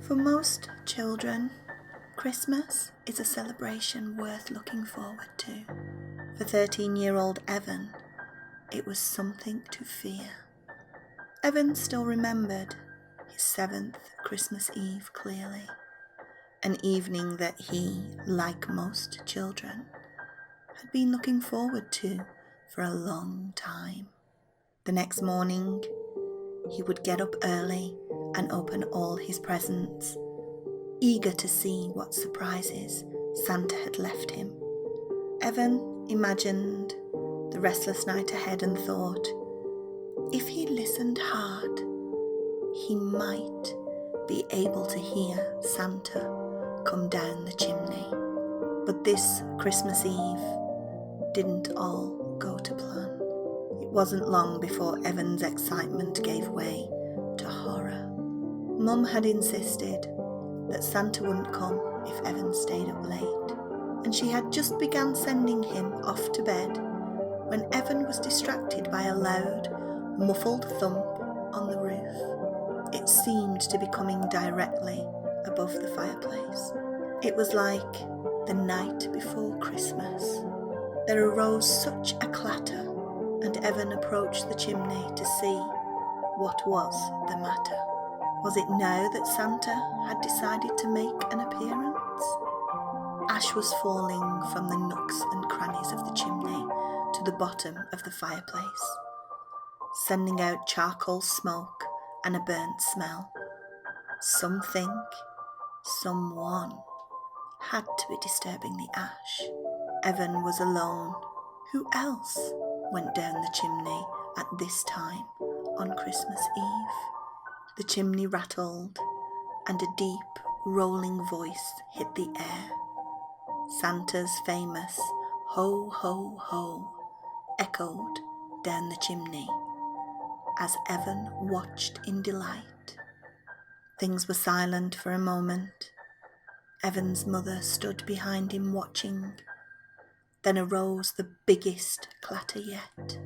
For most children, Christmas is a celebration worth looking forward to. For 13-year-old Evan, it was something to fear. Evan still remembered his 7th Christmas Eve clearly, an evening that he, like most children, had been looking forward to for a long time. The next morning, he would get up early and open all his presents, eager to see what surprises Santa had left him. Evan imagined the restless night ahead and thought, if he listened hard, he might be able to hear Santa come down the chimney. But this Christmas Eve didn't all go to plan. It wasn't long before Evan's excitement gave way to horror. Mum had insisted that Santa wouldn't come if Evan stayed up late, and she had just begun sending him off to bed when Evan was distracted by a loud, muffled thump on the roof. It seemed to be coming directly above the fireplace. It was like the night before Christmas. There arose such a clatter, and Evan approached the chimney to see what was the matter. Was it now that Santa had decided to make an appearance? Ash was falling from the nooks and crannies of the chimney to the bottom of the fireplace, sending out charcoal smoke and a burnt smell. Something, someone, had to be disturbing the ash. Evan was alone. Who else went down the chimney at this time on Christmas Eve? The chimney rattled, and a deep, rolling voice hit the air. Santa's famous "Ho, ho, ho" echoed down the chimney as Evan watched in delight. Things were silent for a moment. Evan's mother stood behind him watching. Then arose the biggest clatter yet.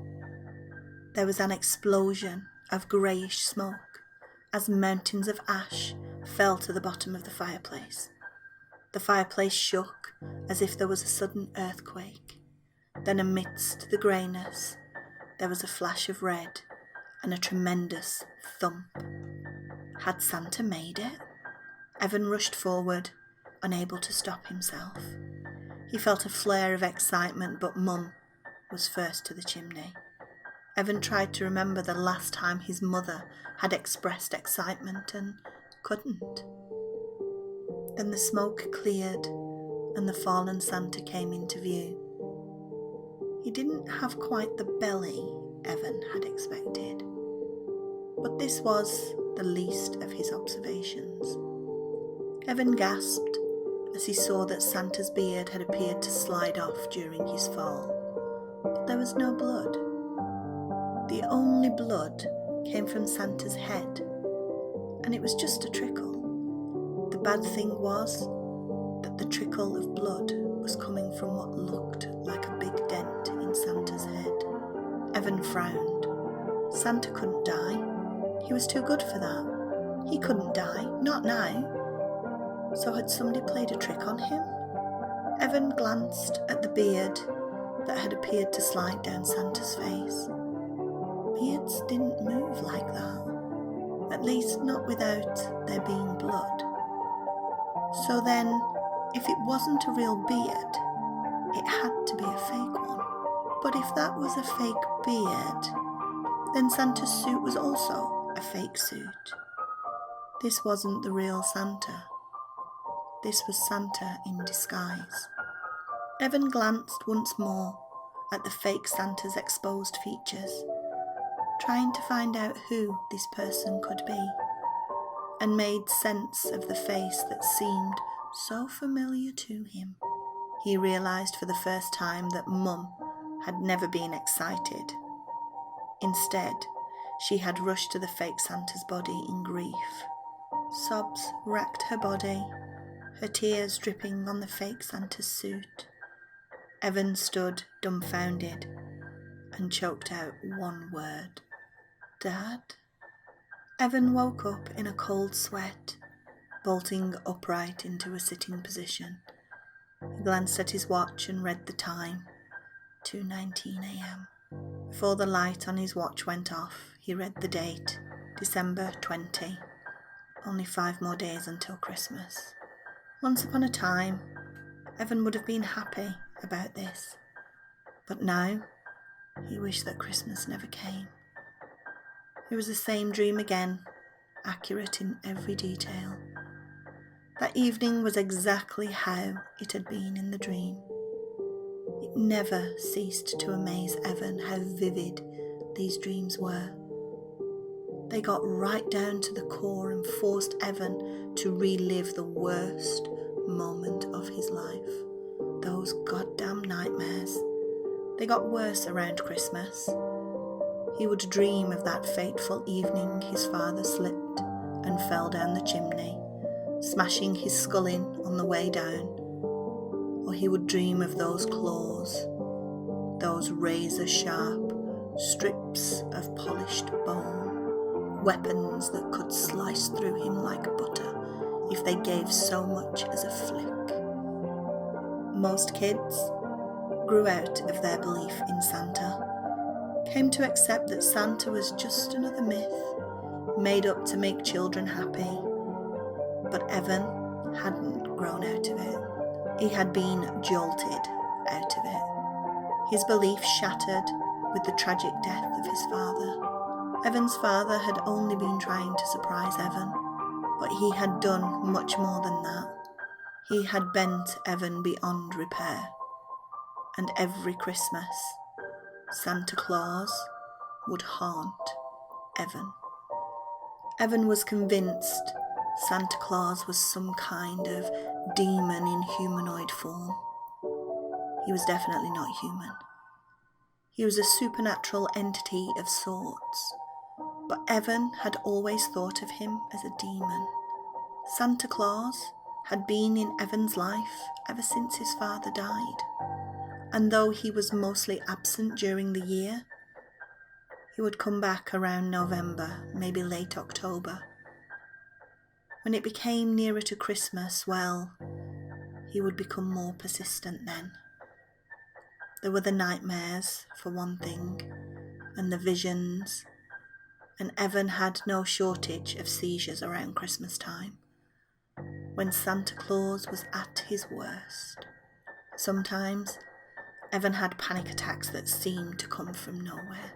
There was an explosion of greyish smoke as mountains of ash fell to the bottom of the fireplace. The fireplace shook as if there was a sudden earthquake. Then amidst the greyness, there was a flash of red and a tremendous thump. Had Santa made it? Evan rushed forward, unable to stop himself. He felt a flare of excitement, but Mum was first to the chimney. Evan tried to remember the last time his mother had expressed excitement and couldn't. Then the smoke cleared and the fallen Santa came into view. He didn't have quite the belly Evan had expected, but this was the least of his observations. Evan gasped as he saw that Santa's beard had appeared to slide off during his fall, but there was no blood. The only blood came from Santa's head, and it was just a trickle. The bad thing was that the trickle of blood was coming from what looked like a big dent in Santa's head. Evan frowned. Santa couldn't die. He was too good for that. He couldn't die, not now. So had somebody played a trick on him? Evan glanced at the beard that had appeared to slide down Santa's face. Beards didn't move like that, at least not without there being blood. So then, if it wasn't a real beard, it had to be a fake one. But if that was a fake beard, then Santa's suit was also a fake suit. This wasn't the real Santa. This was Santa in disguise. Evan glanced once more at the fake Santa's exposed features, trying to find out who this person could be, and made sense of the face that seemed so familiar to him. He realised for the first time that Mum had never been excited. Instead, she had rushed to the fake Santa's body in grief. Sobs racked her body, her tears dripping on the fake Santa's suit. Evan stood dumbfounded and choked out one word. Dad? Evan woke up in a cold sweat bolting upright into a sitting position. He glanced at his watch and read the time, 2:19 a.m. Before the light on his watch went off, he read the date, December 20. Only 5 more days until Christmas. Once upon a time, Evan would have been happy about this. But now, he wished that Christmas never came. It was the same dream again, accurate in every detail. That evening was exactly how it had been in the dream. It never ceased to amaze Evan how vivid these dreams were. They got right down to the core and forced Evan to relive the worst moment of his life. Those goddamn nightmares. They got worse around Christmas. He would dream of that fateful evening his father slipped and fell down the chimney, smashing his skull in on the way down. Or he would dream of those claws, those razor-sharp strips of polished bone, weapons that could slice through him like butter if they gave so much as a flick. Most kids grew out of their belief in Santa, came to accept that Santa was just another myth, made up to make children happy. But Evan hadn't grown out of it. He had been jolted out of it. His belief shattered with the tragic death of his father. Evan's father had only been trying to surprise Evan, but he had done much more than that. He had bent Evan beyond repair. And every Christmas, Santa Claus would haunt Evan. Evan was convinced Santa Claus was some kind of demon in humanoid form. He was definitely not human. He was a supernatural entity of sorts, but Evan had always thought of him as a demon. Santa Claus had been in Evan's life ever since his father died, and though he was mostly absent during the year, he would come back around November, maybe late October. When it became nearer to Christmas, well, he would become more persistent then. There were the nightmares, for one thing, and the visions, and Evan had no shortage of seizures around Christmas time, when Santa Claus was at his worst. Sometimes, Evan had panic attacks that seemed to come from nowhere.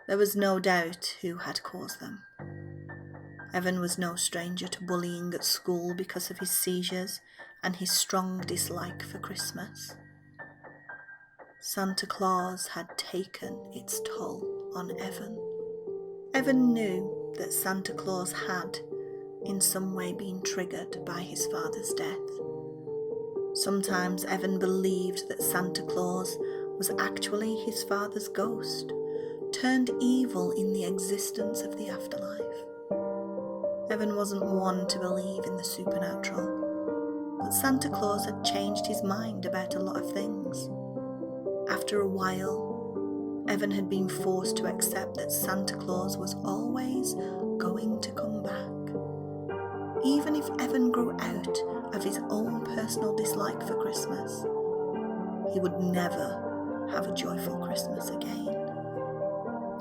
There was no doubt who had caused them. Evan was no stranger to bullying at school because of his seizures and his strong dislike for Christmas. Santa Claus had taken its toll on Evan. Evan knew that Santa Claus had, in some way, been triggered by his father's death. Sometimes Evan believed that Santa Claus was actually his father's ghost, turned evil in the existence of the afterlife. Evan wasn't one to believe in the supernatural, but Santa Claus had changed his mind about a lot of things. After a while, Evan had been forced to accept that Santa Claus was always going to come back. Even if Evan grew out of his own personal dislike for Christmas, he would never have a joyful Christmas again.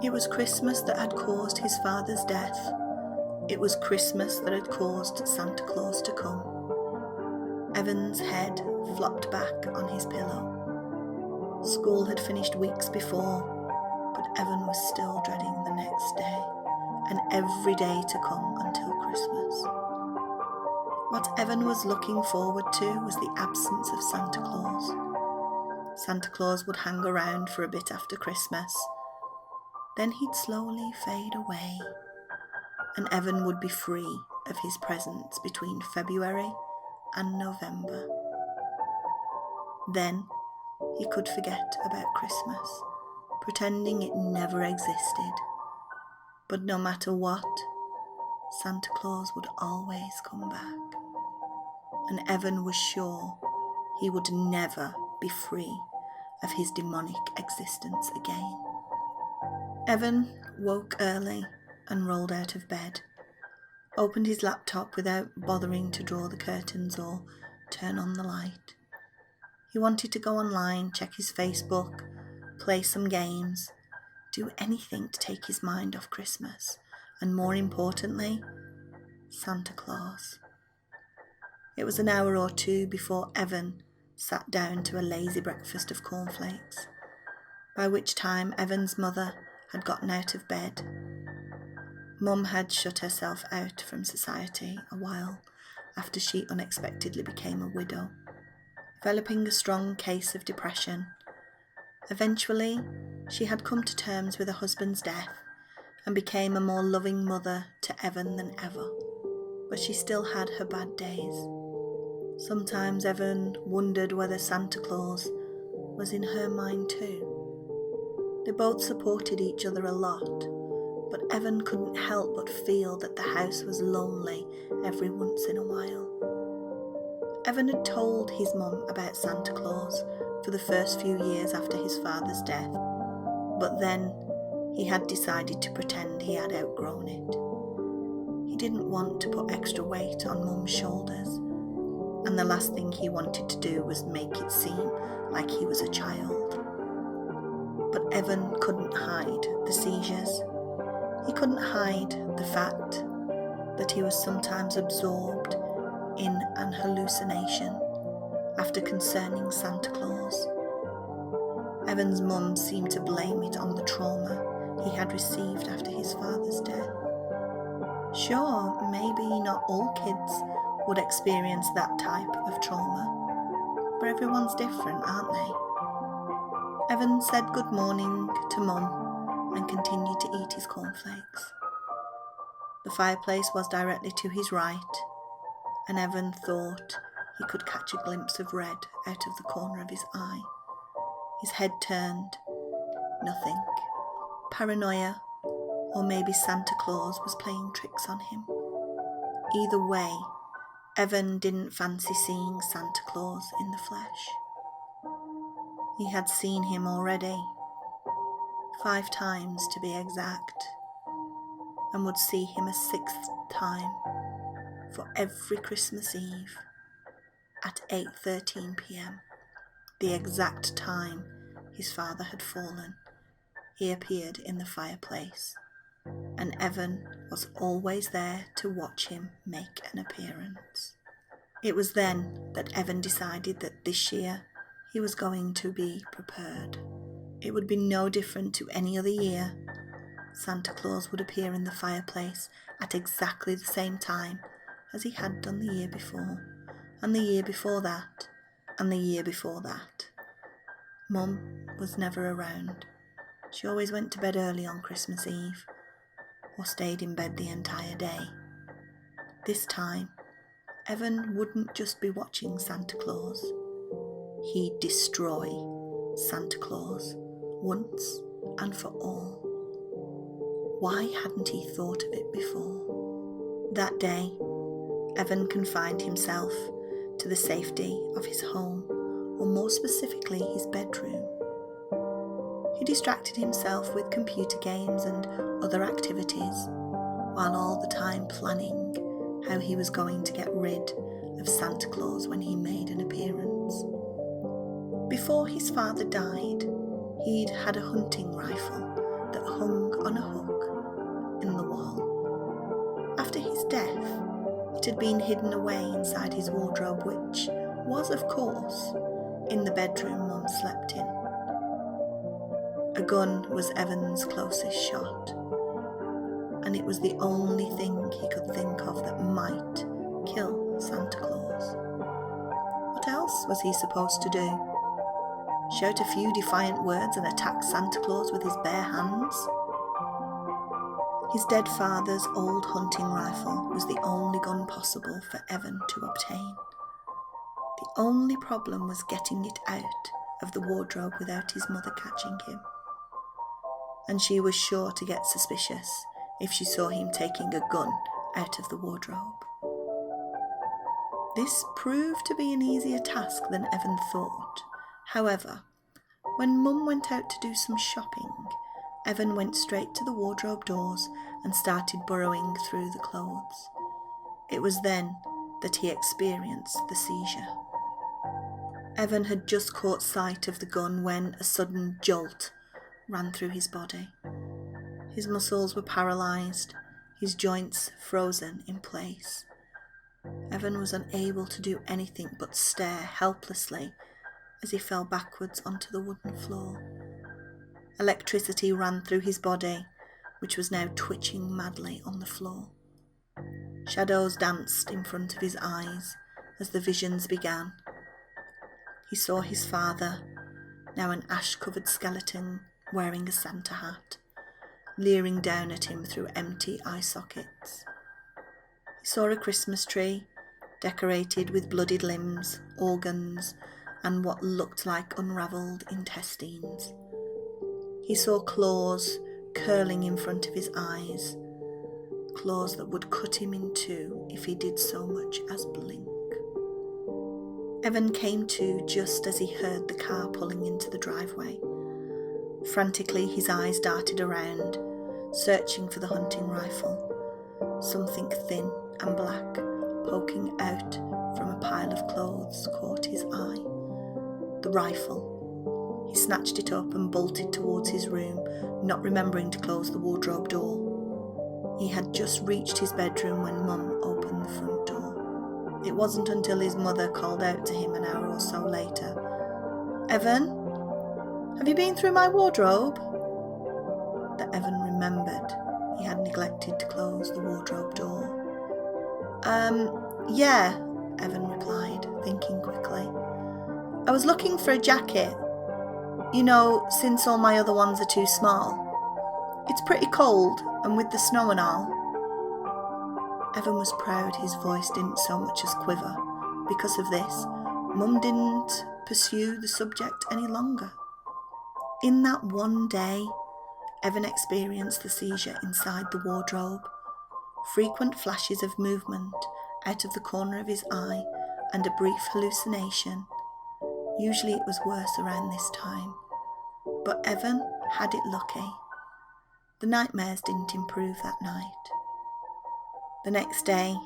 It was Christmas that had caused his father's death. It was Christmas that had caused Santa Claus to come. Evan's head flopped back on his pillow. School had finished weeks before, but Evan was still dreading the next day, and every day to come until Christmas. What Evan was looking forward to was the absence of Santa Claus. Santa Claus would hang around for a bit after Christmas. Then he'd slowly fade away, and Evan would be free of his presence between February and November. Then he could forget about Christmas, pretending it never existed. But no matter what, Santa Claus would always come back. And Evan was sure he would never be free of his demonic existence again. Evan woke early and rolled out of bed. opened his laptop without bothering to draw the curtains or turn on the light. He wanted to go online, check his Facebook, play some games, do anything to take his mind off Christmas, and more importantly, Santa Claus. It was an hour or two before Evan sat down to a lazy breakfast of cornflakes, by which time Evan's mother had gotten out of bed. Mum had shut herself out from society a while after she unexpectedly became a widow, developing a strong case of depression. Eventually, she had come to terms with her husband's death and became a more loving mother to Evan than ever, but she still had her bad days. Sometimes Evan wondered whether Santa Claus was in her mind too. They both supported each other a lot, but Evan couldn't help but feel that the house was lonely every once in a while. Evan had told his mum about Santa Claus for the first few years after his father's death, but then he had decided to pretend he had outgrown it. He didn't want to put extra weight on Mum's shoulders, and the last thing he wanted to do was make it seem like he was a child. But Evan couldn't hide the seizures. He couldn't hide the fact that he was sometimes absorbed in an hallucination after concerning Santa Claus. Evan's mum seemed to blame it on the trauma he had received after his father's death. Sure, maybe not all kids would experience that type of trauma, but everyone's different, aren't they? Evan said good morning to Mum and continued to eat his cornflakes. The fireplace was directly to his right, and Evan thought he could catch a glimpse of red out of the corner of his eye. His head turned. Nothing. Paranoia, or maybe Santa Claus was playing tricks on him. Either way, Evan didn't fancy seeing Santa Claus in the flesh. He had seen him already, 5 times to be exact, and would see him a 6th time for every Christmas Eve at 8:13 p.m, the exact time his father had fallen. He appeared in the fireplace, and Evan was always there to watch him make an appearance. It was then that Evan decided that this year he was going to be prepared. It would be no different to any other year. Santa Claus would appear in the fireplace at exactly the same time as he had done the year before, and the year before that, and the year before that. Mum was never around. She always went to bed early on Christmas Eve, or stayed in bed the entire day. This time, Evan wouldn't just be watching Santa Claus. He'd destroy Santa Claus once and for all. Why hadn't he thought of it before? That day, Evan confined himself to the safety of his home, or more specifically his bedroom. He distracted himself with computer games and other activities, while all the time planning how he was going to get rid of Santa Claus when he made an appearance. Before his father died, he'd had a hunting rifle that hung on a hook in the wall. After his death, it had been hidden away inside his wardrobe, which was, of course, in the bedroom Mum slept in. A gun was Evan's closest shot, and it was the only thing he could think of that might kill Santa Claus. What else was he supposed to do? Shout a few defiant words and attack Santa Claus with his bare hands? His dead father's old hunting rifle was the only gun possible for Evan to obtain. The only problem was getting it out of the wardrobe without his mother catching him. And she was sure to get suspicious if she saw him taking a gun out of the wardrobe. This proved to be an easier task than Evan thought. However, when Mum went out to do some shopping, Evan went straight to the wardrobe doors and started burrowing through the clothes. It was then that he experienced the seizure. Evan had just caught sight of the gun when a sudden jolt ran through his body. His muscles were paralysed, his joints frozen in place. Evan was unable to do anything but stare helplessly as he fell backwards onto the wooden floor. Electricity ran through his body, which was now twitching madly on the floor. Shadows danced in front of his eyes as the visions began. He saw his father, now an ash-covered skeleton wearing a Santa hat, leering down at him through empty eye sockets. He saw a Christmas tree decorated with bloodied limbs, organs, and what looked like unravelled intestines. He saw claws curling in front of his eyes, claws that would cut him in two if he did so much as blink. Evan came to just as he heard the car pulling into the driveway. Frantically, his eyes darted around, searching for the hunting rifle. Something thin and black poking out from a pile of clothes caught his eye. The rifle. He snatched it up and bolted towards his room, not remembering to close the wardrobe door. He had just reached his bedroom when Mum opened the front door. It wasn't until his mother called out to him an hour or so later, "Evan, have you been through my wardrobe?" That Evan remembered he had neglected to close the wardrobe door. Yeah, Evan replied, thinking quickly. "I was looking for a jacket. You know, since all my other ones are too small. It's pretty cold, and with the snow and all." Evan was proud his voice didn't so much as quiver. Because of this, Mum didn't pursue the subject any longer. In that one day, Evan experienced the seizure inside the wardrobe. Frequent flashes of movement out of the corner of his eye and a brief hallucination. Usually it was worse around this time, but Evan had it lucky. The nightmares didn't improve that night. The next day,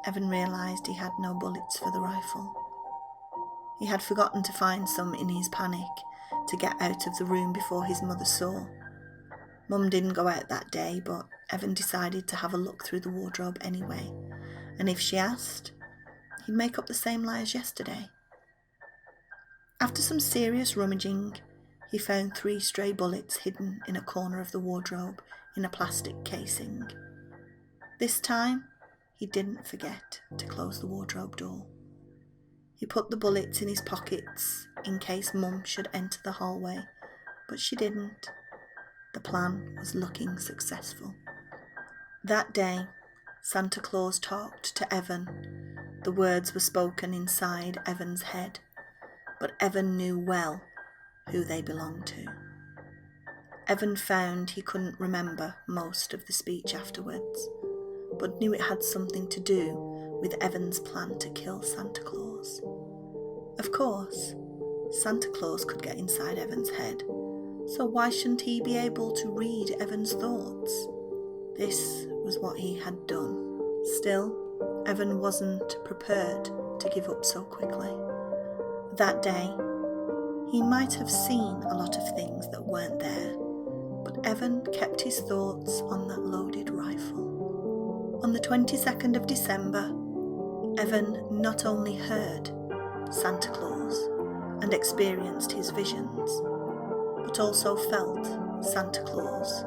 Evan realised he had no bullets for the rifle. He had forgotten to find some in his panic to get out of the room before his mother saw. Mum didn't go out that day, but Evan decided to have a look through the wardrobe anyway, and if she asked, he'd make up the same lie as yesterday. After some serious rummaging, he found 3 stray bullets hidden in a corner of the wardrobe in a plastic casing. This time, he didn't forget to close the wardrobe door. He put the bullets in his pockets in case Mum should enter the hallway, but she didn't. The plan was looking successful. That day, Santa Claus talked to Evan. The words were spoken inside Evan's head, but Evan knew well who they belonged to. Evan found he couldn't remember most of the speech afterwards, but knew it had something to do with Evan's plan to kill Santa Claus. Of course, Santa Claus could get inside Evan's head, so why shouldn't he be able to read Evan's thoughts? This was what he had done. Still, Evan wasn't prepared to give up so quickly. That day, he might have seen a lot of things that weren't there, but Evan kept his thoughts on that loaded rifle. On the 22nd of December, Evan not only heard Santa Claus and experienced his visions, but also felt Santa Claus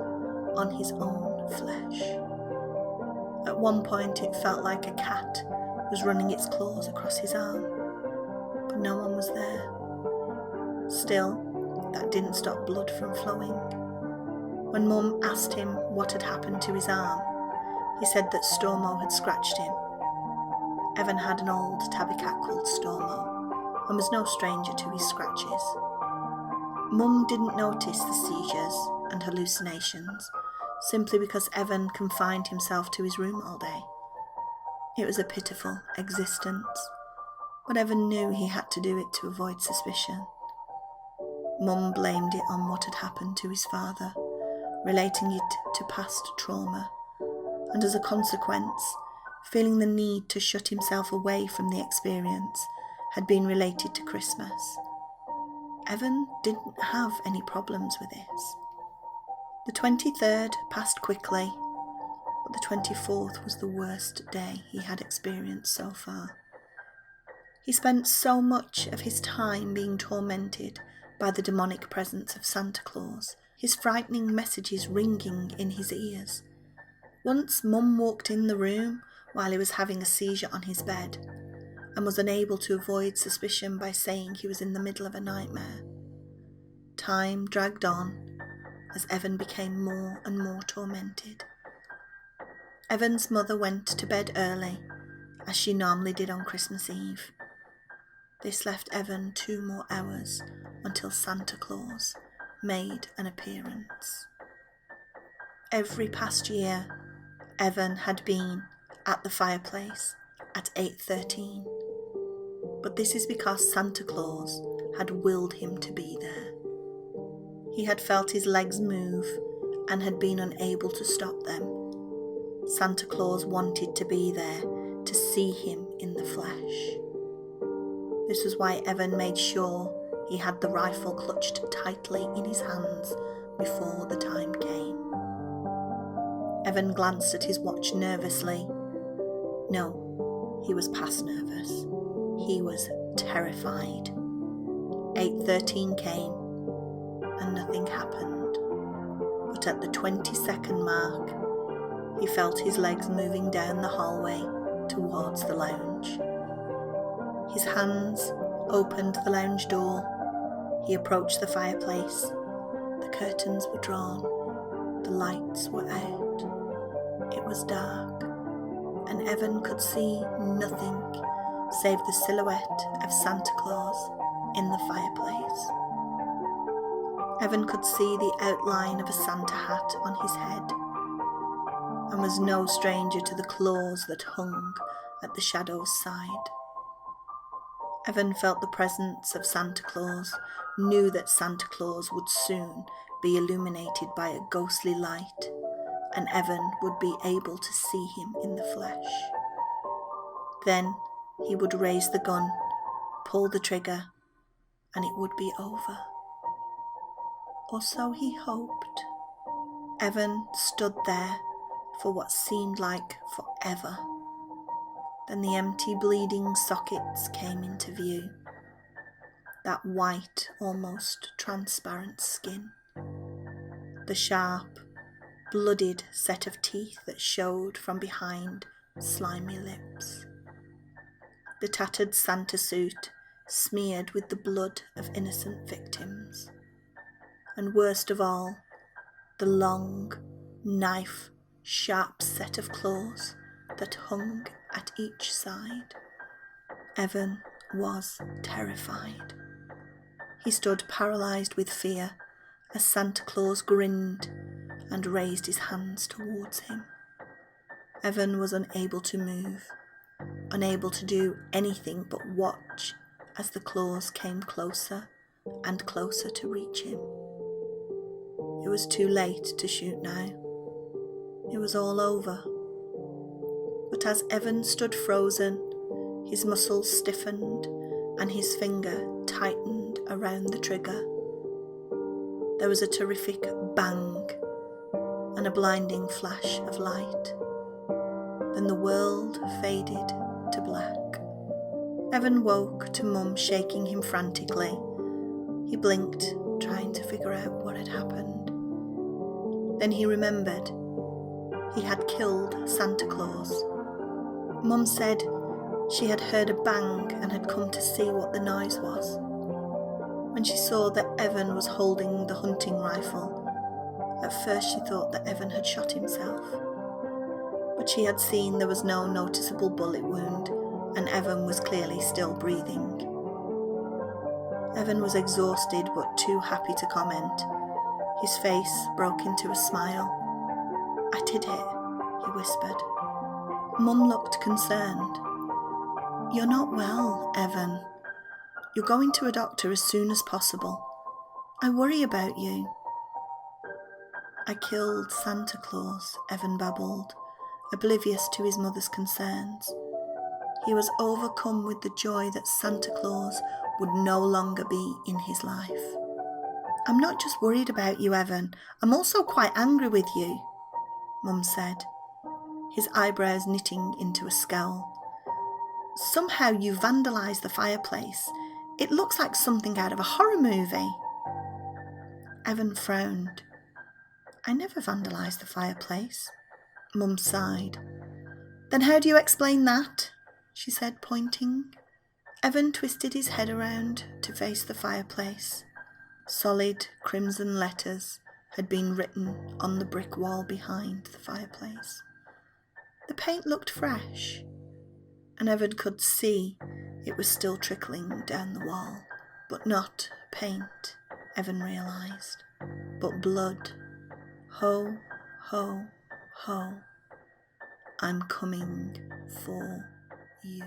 on his own flesh. At one point it felt like a cat was running its claws across his arm, but no one was there. Still, that didn't stop blood from flowing. When Mum asked him what had happened to his arm, he said that Stormo had scratched him. Evan had an old tabby cat called Stormo, and was no stranger to his scratches. Mum didn't notice the seizures and hallucinations simply because Evan confined himself to his room all day. It was a pitiful existence, but Evan knew he had to do it to avoid suspicion. Mum blamed it on what had happened to his father, relating it to past trauma, and as a consequence, feeling the need to shut himself away from the experience, had been related to Christmas. Evan didn't have any problems with this. The 23rd passed quickly, but the 24th was the worst day he had experienced so far. He spent so much of his time being tormented by the demonic presence of Santa Claus, his frightening messages ringing in his ears. Once Mum walked in the room while he was having a seizure on his bed, and was unable to avoid suspicion by saying he was in the middle of a nightmare. Time dragged on as Evan became more and more tormented. Evan's mother went to bed early, as she normally did on Christmas Eve. This left Evan 2 more hours until Santa Claus made an appearance. Every past year, Evan had been at the fireplace at 8:13, but this is because Santa Claus had willed him to be there. He had felt his legs move and had been unable to stop them. Santa Claus wanted to be there to see him in the flesh. This was why Evan made sure he had the rifle clutched tightly in his hands before the time came. Evan glanced at his watch nervously. No, he was past nervous. He was terrified. 8:13 came, and nothing happened. But at the 20-second mark, he felt his legs moving down the hallway towards the lounge. His hands opened the lounge door. He approached the fireplace. The curtains were drawn. The lights were out. It was dark, and Evan could see nothing save the silhouette of Santa Claus in the fireplace. Evan could see the outline of a Santa hat on his head, and was no stranger to the claws that hung at the shadow's side. Evan felt the presence of Santa Claus, knew that Santa Claus would soon be illuminated by a ghostly light, and Evan would be able to see him in the flesh. Then he would raise the gun, pull the trigger, and it would be over. Or so he hoped. Evan stood there for what seemed like forever. Then the empty bleeding sockets came into view. That white, almost transparent skin. The sharp, bloodied set of teeth that showed from behind slimy lips. The tattered Santa suit smeared with the blood of innocent victims. And worst of all, the long, knife-sharp set of claws that hung at each side. Evan was terrified. He stood paralysed with fear as Santa Claus grinned and raised his hands towards him. Evan was unable to move, unable to do anything but watch as the claws came closer and closer to reach him. It was too late to shoot now. It was all over. But as Evan stood frozen, his muscles stiffened and his finger tightened around the trigger. There was a terrific bang and a blinding flash of light. Then the world faded to black. Evan woke to Mum shaking him frantically. He blinked, trying to figure out what had happened. Then he remembered. He had killed Santa Claus. Mum said she had heard a bang and had come to see what the noise was. When she saw that Evan was holding the hunting rifle, at first she thought that Evan had shot himself. But she had seen there was no noticeable bullet wound, and Evan was clearly still breathing. Evan was exhausted but too happy to comment. His face broke into a smile. "I did it," he whispered. Mum looked concerned. "You're not well, Evan. You're going to a doctor as soon as possible. I worry about you." "I killed Santa Claus," Evan babbled, oblivious to his mother's concerns. He was overcome with the joy that Santa Claus would no longer be in his life. "I'm not just worried about you, Evan. I'm also quite angry with you," Mum said, his eyebrows knitting into a scowl. "Somehow you vandalised the fireplace. It looks like something out of a horror movie." Evan frowned. "I never vandalised the fireplace." Mum sighed. "Then how do you explain that?" she said, pointing. Evan twisted his head around to face the fireplace. Solid crimson letters had been written on the brick wall behind the fireplace. The paint looked fresh, and Evan could see it was still trickling down the wall. But not paint, Evan realised, but blood. Ho, ho, ho. I'm coming for you.